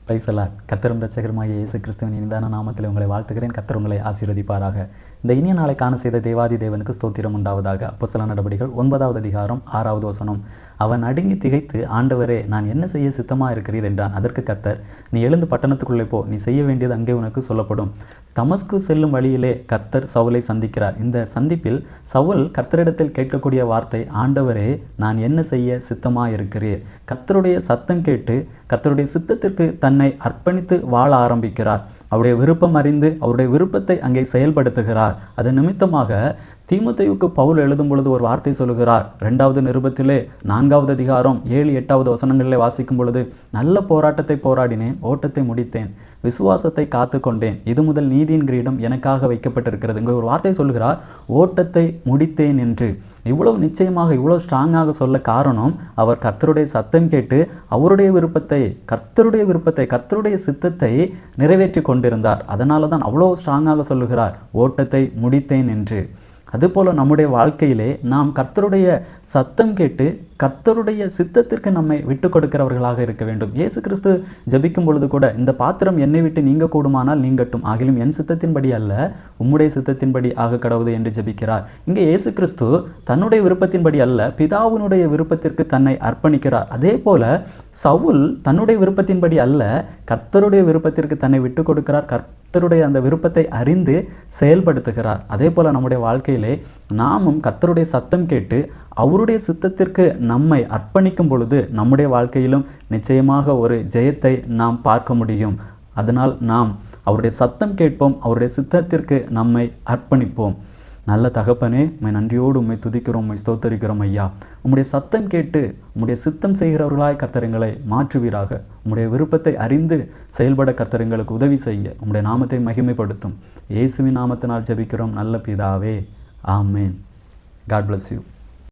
Price அல்லாஹ். கர்த்தரும் இரட்சகருமாகிய இயேசு கிறிஸ்துவின் இனிதான நாமத்தில் உங்களை வாழ்த்துகிறேன். கர்த்தர் உங்களை ஆசீர்வதிப்பாராக. இந்த இனிய நாளை காண செய்த தேவாதி தேவனுக்கு ஸ்தோத்திரம் உண்டாவதாக. அப்போஸ்தலர் நடபடிகள் 9வது அதிகாரம் 6வது வசனம். அவன் நடுங்கி திகைத்து, ஆண்டவரே, நான் என்ன செய்ய சித்தமாக இருக்கிறீர் என்றான். அதற்கு கர்த்தர், நீ எழுந்து பட்டணத்துக்குள்ளே போ, நீ செய்ய வேண்டியது அங்கே உனக்கு சொல்லப்படும். தமஸ்கு செல்லும் வழியிலே கர்த்தர் சவுலை சந்திக்கிறார். இந்த சந்திப்பில் சவுல் கர்த்தரிடத்தில் கேட்கக்கூடிய வார்த்தை, ஆண்டவரே, நான் என்ன செய்ய சித்தமாக இருக்கிறீர். கர்த்தருடைய சத்தம் கேட்டு கர்த்தருடைய சித்தத்திற்கு தன்னை அர்ப்பணித்து வாழ ஆரம்பிக்கிறார். அவருடைய விருப்பம் அறிந்து அவருடைய விருப்பத்தை அங்கே செயல்படுத்துகிறார். அதன் நிமித்தமாக தீமோத்தேயுவுக்கு பவுல் எழுதும் பொழுது ஒரு வார்த்தை சொல்லுகிறார். 2வது நிருபத்திலே 4வது அதிகாரம் 7, 8வது வசனங்களிலே வாசிக்கும் பொழுது, நல்ல போராட்டத்தை போராடினேன், ஓட்டத்தை முடித்தேன், விசுவாசத்தை காத்து கொண்டேன், இது முதல் நீதியின் கிரீடம் எனக்காக வைக்கப்பட்டிருக்கிறது. இங்கே ஒரு வார்த்தை சொல்கிறார், ஓட்டத்தை முடித்தேன் என்று. இவ்வளவு நிச்சயமாக இவ்வளவு ஸ்ட்ராங்காக சொல்ல காரணம், அவர் கர்த்தருடைய சத்தம் கேட்டு அவருடைய விருப்பத்தை கர்த்தருடைய சித்தத்தை நிறைவேற்றி கொண்டிருந்தார். அதனால தான் அவ்வளோ ஸ்ட்ராங்காக சொல்லுகிறார், ஓட்டத்தை முடித்தேன் என்று. அதுபோல நம்முடைய வாழ்க்கையிலே நாம் கர்த்தருடைய சத்தம் கேட்டு கர்த்தருடைய சித்தத்திற்கு நம்மை விட்டு கொடுக்கிறவர்களாக இருக்க வேண்டும். இயேசு கிறிஸ்து ஜெபிக்கும் பொழுது கூட, இந்த பாத்திரம் என்னை விட்டு நீங்க கூடுமானால் நீங்கட்டும், ஆகிலும் என் சித்தத்தின்படி அல்ல உம்முடைய சித்தத்தின்படி ஆக கடவுது என்று ஜெபிக்கிறார். இங்கே இயேசு கிறிஸ்து தன்னுடைய விருப்பத்தின்படி அல்ல, பிதாவினுடைய விருப்பத்திற்கு தன்னை அர்ப்பணிக்கிறார். அதே போல சவுல் தன்னுடைய விருப்பத்தின்படி அல்ல, கர்த்தருடைய விருப்பத்திற்கு தன்னை விட்டு கொடுக்கிறார். கர்த்தருடைய அந்த விருப்பத்தை அறிந்து செயல்படுத்துகிறார். அதே போல நம்முடைய வாழ்க்கையிலே நாமும் கர்த்தருடைய சத்தம் கேட்டு அவருடைய சித்தத்திற்கு நம்மை அர்ப்பணிக்கும் பொழுது நம்முடைய வாழ்க்கையிலும் நிச்சயமாக ஒரு ஜெயத்தை நாம் பார்க்க முடியும். அதனால் நாம் அவருடைய சத்தம் கேட்போம், அவருடைய சித்தத்திற்கு நம்மை அர்ப்பணிப்போம். நல்ல தகப்பனே, உம்மை நன்றியோடு உம்மை துதிக்கிறோம், உம்மை ஸ்தோத்தரிக்கிறோம் ஐயா. உம்முடைய சத்தம் கேட்டு உம்முடைய சித்தம் செய்கிறவர்களாய் கர்த்தரங்களை மாற்றுவீராக. உம்முடைய விருப்பத்தை அறிந்து செயல்பட கர்த்தரங்களுக்கு உதவி செய்ய உம்முடைய நாமத்தை மகிமைப்படுத்தும். இயேசுவின் நாமத்தினால் ஜெபிக்கிறோம் நல்ல பிதாவே, ஆமேன். God bless you.